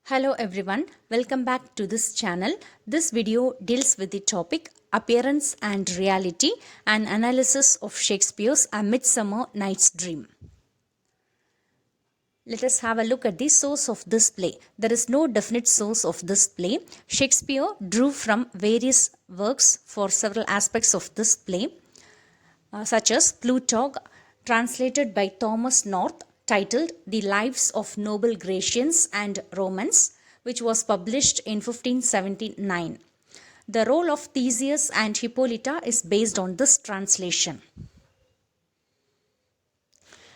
Hello everyone, welcome back to this channel. This video deals with the topic Appearance and Reality, an analysis of Shakespeare's A Midsummer Night's Dream. Let us have a look at the source of this play. There is no definite source of this play. Shakespeare drew from various works for several aspects of this play, such as Plutarch, translated by Thomas North, titled The Lives of Noble Grecians and Romans, which was published in 1579. The role of Theseus and Hippolyta is based on this translation.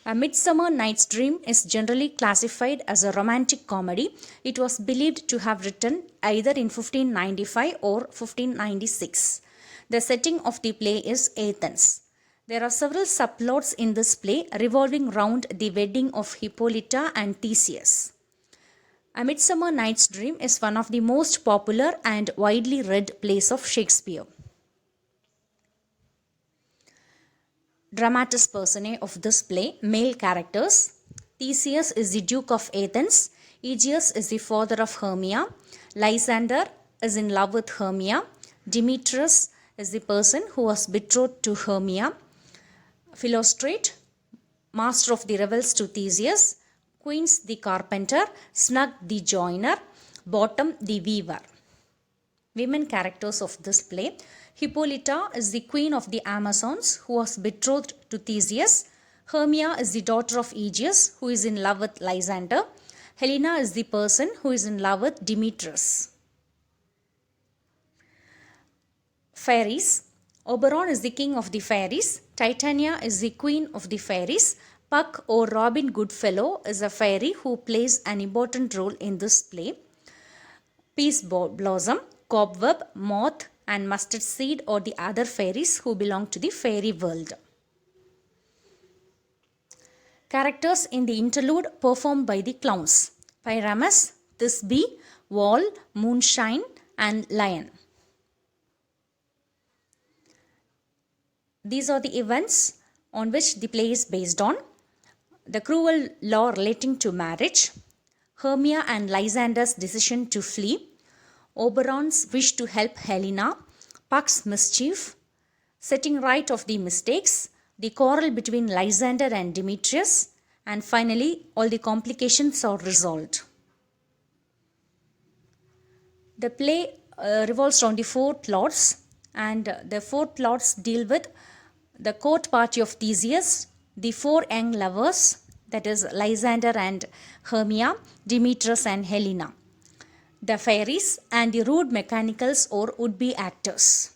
A Midsummer Night's Dream is generally classified as a romantic comedy. It was believed to have written either in 1595 or 1596. The setting of the play is Athens. There are several subplots in this play revolving round the wedding of Hippolyta and Theseus. A Midsummer Night's Dream is one of the most popular and widely read plays of Shakespeare. Dramatis personae of this play, male characters. Theseus is the Duke of Athens. Aegeus is the father of Hermia. Lysander is in love with Hermia. Demetrius is the person who was betrothed to Hermia. Philostrate, master of the revels to Theseus. Queens the carpenter. Snug the joiner. Bottom the weaver. Women characters of this play. Hippolyta is the queen of the Amazons who was betrothed to Theseus. Hermia is the daughter of Aegeus who is in love with Lysander. Helena is the person who is in love with Demetrius. Fairies. Oberon is the king of the fairies. Titania is the queen of the fairies. Puck or Robin Goodfellow is a fairy who plays an important role in this play. Peace Blossom, Cobweb, Moth and Mustard Seed are the other fairies who belong to the fairy world. Characters in the interlude performed by the clowns: Pyramus, Thisbe, Wall, Moonshine and Lion. These are the events on which the play is based on. The cruel law relating to marriage, Hermia and Lysander's decision to flee, Oberon's wish to help Helena, Puck's mischief, setting right of the mistakes, the quarrel between Lysander and Demetrius, and finally all the complications are resolved. The play revolves around the four plots, and the four plots deal with the court party of Theseus, the four young lovers, that is Lysander and Hermia, Demetrius and Helena, the fairies and the rude mechanicals or would-be actors.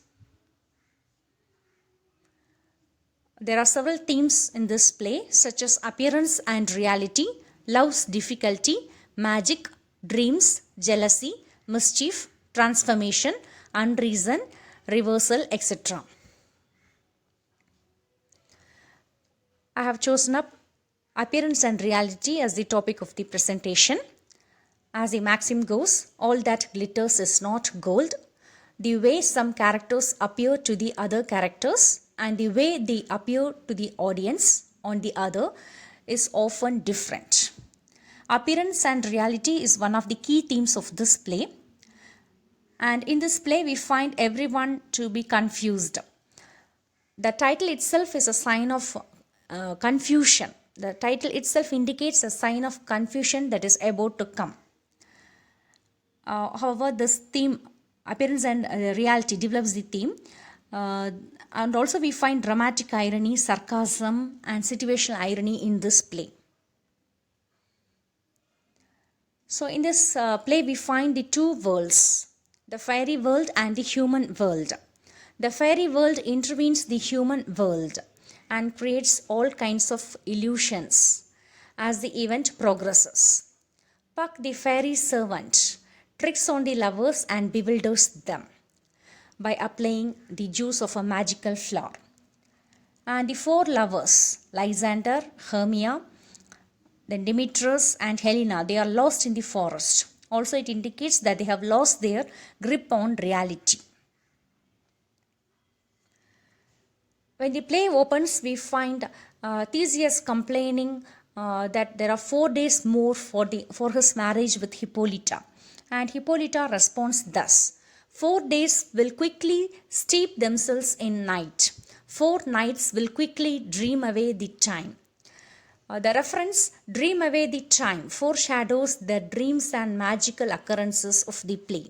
There are several themes in this play such as appearance and reality, love's difficulty, magic, dreams, jealousy, mischief, transformation, unreason, reversal, etc. I have chosen up appearance and reality as the topic of the presentation. As the maxim goes, all that glitters is not gold. The way some characters appear to the other characters and the way they appear to the audience on the other is often different. Appearance and reality is one of the key themes of this play. And in this play, we find everyone to be confused. The title itself is a sign of confusion. The title itself indicates a sign of confusion that is about to come. However, this theme, appearance and reality, develops the theme. And also we find dramatic irony, sarcasm and situational irony in this play. So in this play we find the two worlds, the fairy world and the human world. The fairy world intervenes the human world and creates all kinds of illusions as the event progresses. Puck, the fairy servant, tricks on the lovers and bewilders them by applying the juice of a magical flower. And the four lovers, Lysander, Hermia, then Demetrius and Helena, they are lost in the forest. Also it indicates that they have lost their grip on reality. When the play opens, we find Theseus complaining that there are 4 days more for his marriage with Hippolyta. And Hippolyta responds thus: 4 days will quickly steep themselves in night. 4 nights will quickly dream away the time. The reference dream away the time foreshadows the dreams and magical occurrences of the play.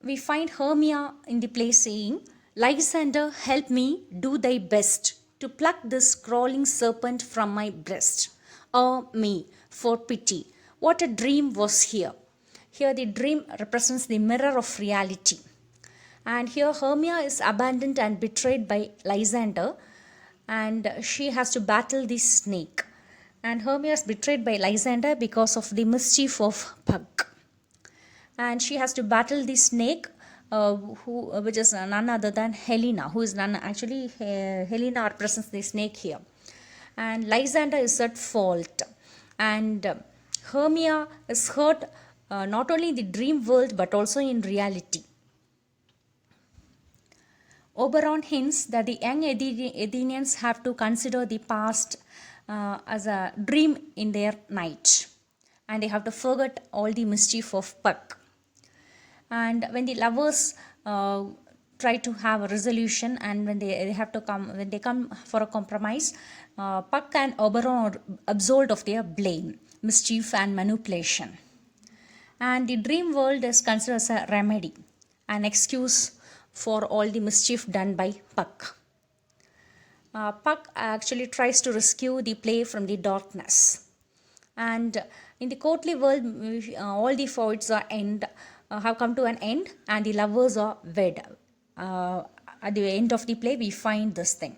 We find Hermia in the play saying, Lysander, help me, do thy best to pluck this crawling serpent from my breast. Oh me, for pity, what a dream was here. Here the dream represents the mirror of reality. And here Hermia is abandoned and betrayed by Lysander, and she has to battle the snake. And Hermia is betrayed by Lysander because of the mischief of Puck. And she has to battle the snake, which is none other than Helena, who is none actually. Helena represents the snake here, and Lysander is at fault, and Hermia is hurt not only in the dream world but also in reality. Oberon hints that the young Athenians have to consider the past as a dream in their night, and they have to forget all the mischief of Puck. And when the lovers try to have a resolution, and when they come for a compromise, Puck and Oberon are absolved of their blame, mischief and manipulation. And the dream world is considered as a remedy, an excuse for all the mischief done by Puck. Puck actually tries to rescue the play from the darkness. And in the courtly world, all the feuds have come to an end, and the lovers are wed. At the end of the play, we find this thing.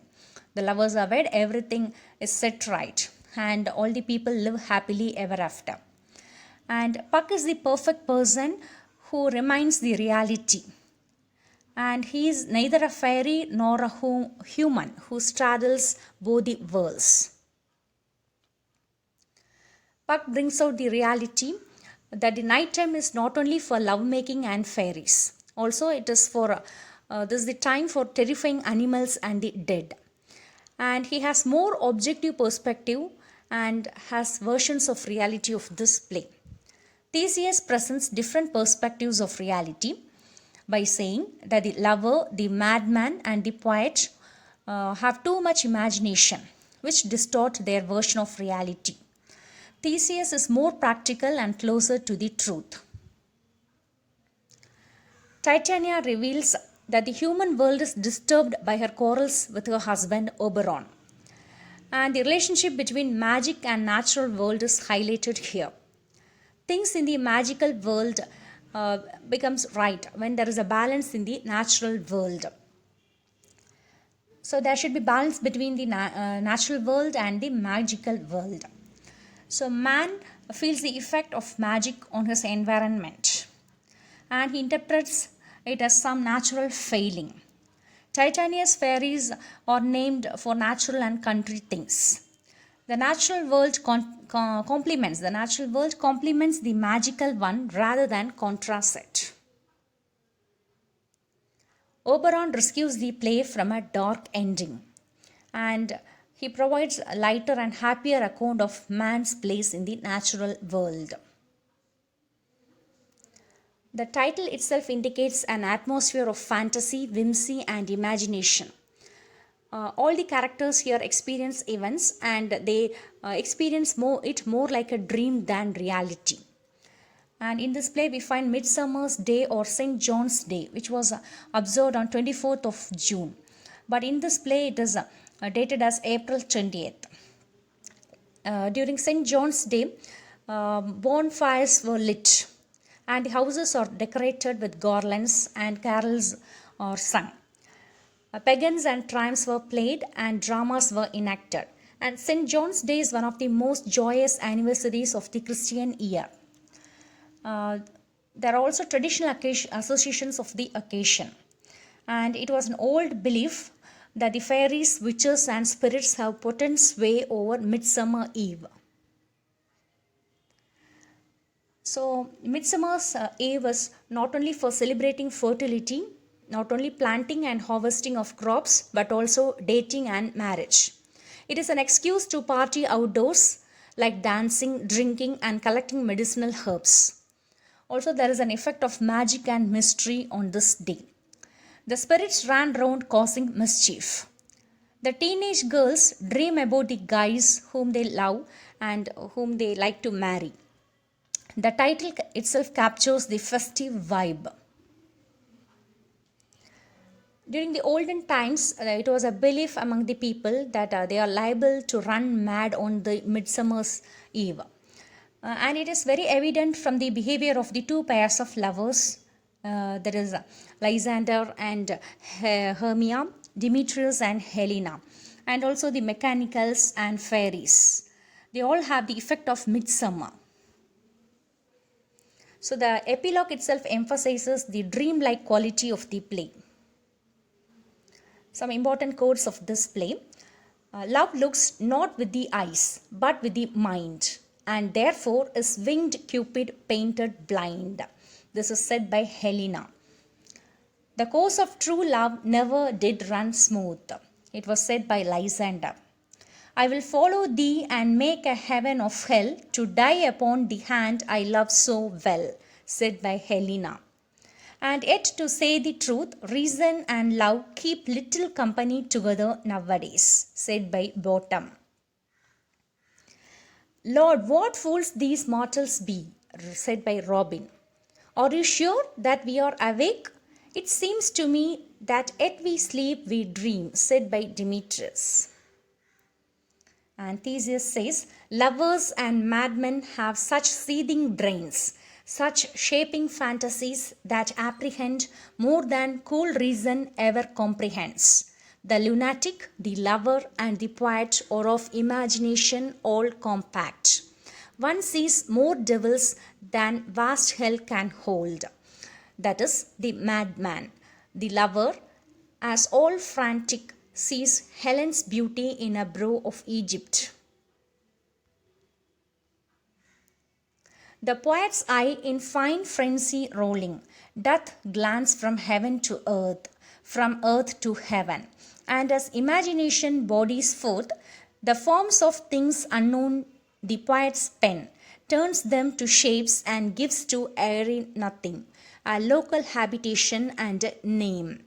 The lovers are wed, everything is set right, and all the people live happily ever after. And Puck is the perfect person who reminds the reality. And he is neither a fairy nor a human who straddles both the worlds. Puck brings out the reality that the night time is not only for lovemaking and fairies. Also, it is for this is the time for terrifying animals and the dead. And he has more objective perspective and has versions of reality of this play. Theseus presents different perspectives of reality by saying that the lover, the madman, and the poet have too much imagination, which distort their version of reality. Theseus is more practical and closer to the truth. Titania reveals that the human world is disturbed by her quarrels with her husband Oberon. And the relationship between magic and natural world is highlighted here. Things in the magical world becomes right when there is a balance in the natural world. So there should be balance between the natural world and the magical world. So man feels the effect of magic on his environment, and he interprets it as some natural failing. Titania's fairies are named for natural and country things. The natural world complements the magical one rather than contrasts it. Oberon rescues the play from a dark ending, and he provides a lighter and happier account of man's place in the natural world. The title itself indicates an atmosphere of fantasy, whimsy, and imagination. All the characters here experience events, and they experience it more like a dream than reality. And in this play, we find Midsummer's Day or St. John's Day, which was observed on 24th of June. But in this play, it is dated as April 20th. During St. John's Day, bonfires were lit, and the houses are decorated with garlands, and carols are sung. Pagans and triumphs were played, and dramas were enacted. And St. John's Day is one of the most joyous anniversaries of the Christian year. There are also traditional associations of the occasion, and it was an old belief that the fairies, witches, and spirits have potent sway over Midsummer Eve. So, Midsummer's Eve was not only for celebrating fertility, not only planting and harvesting of crops, but also dating and marriage. It is an excuse to party outdoors, like dancing, drinking, and collecting medicinal herbs. Also, there is an effect of magic and mystery on this day. The spirits ran round causing mischief. The teenage girls dream about the guys whom they love and whom they like to marry. The title itself captures the festive vibe. During the olden times, it was a belief among the people that they are liable to run mad on the Midsummer's Eve. And it is very evident from the behavior of the two pairs of lovers, that is Lysander and Hermia, Demetrius and Helena, and also the mechanicals and fairies. They all have the effect of midsummer. So the epilogue itself emphasizes the dreamlike quality of the play. Some important quotes of this play. Love looks not with the eyes, but with the mind, and therefore is winged Cupid painted blind. This is said by Helena. The course of true love never did run smooth. It was said by Lysander. I will follow thee and make a heaven of hell to die upon the hand I love so well, said by Helena. And yet, to say the truth, reason and love keep little company together nowadays, said by Bottom. Lord, what fools these mortals be, said by Robin. Are you sure that we are awake? It seems to me that yet we sleep, we dream, said by Demetrius. And Theseus says, lovers and madmen have such seething brains, such shaping fantasies that apprehend more than cool reason ever comprehends. The lunatic, the lover, and the poet are of imagination all compact. One sees more devils than vast hell can hold. That is, the madman. The lover, as all frantic, sees Helen's beauty in a brow of Egypt. The poet's eye in fine frenzy rolling doth glance from heaven to earth, from earth to heaven, and as imagination bodies forth the forms of things unknown, the poet's pen turns them to shapes and gives to airy nothing a local habitation and a name.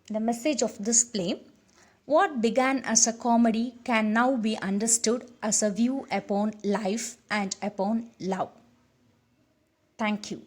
The message of this play: what began as a comedy can now be understood as a view upon life and upon love. Thank you.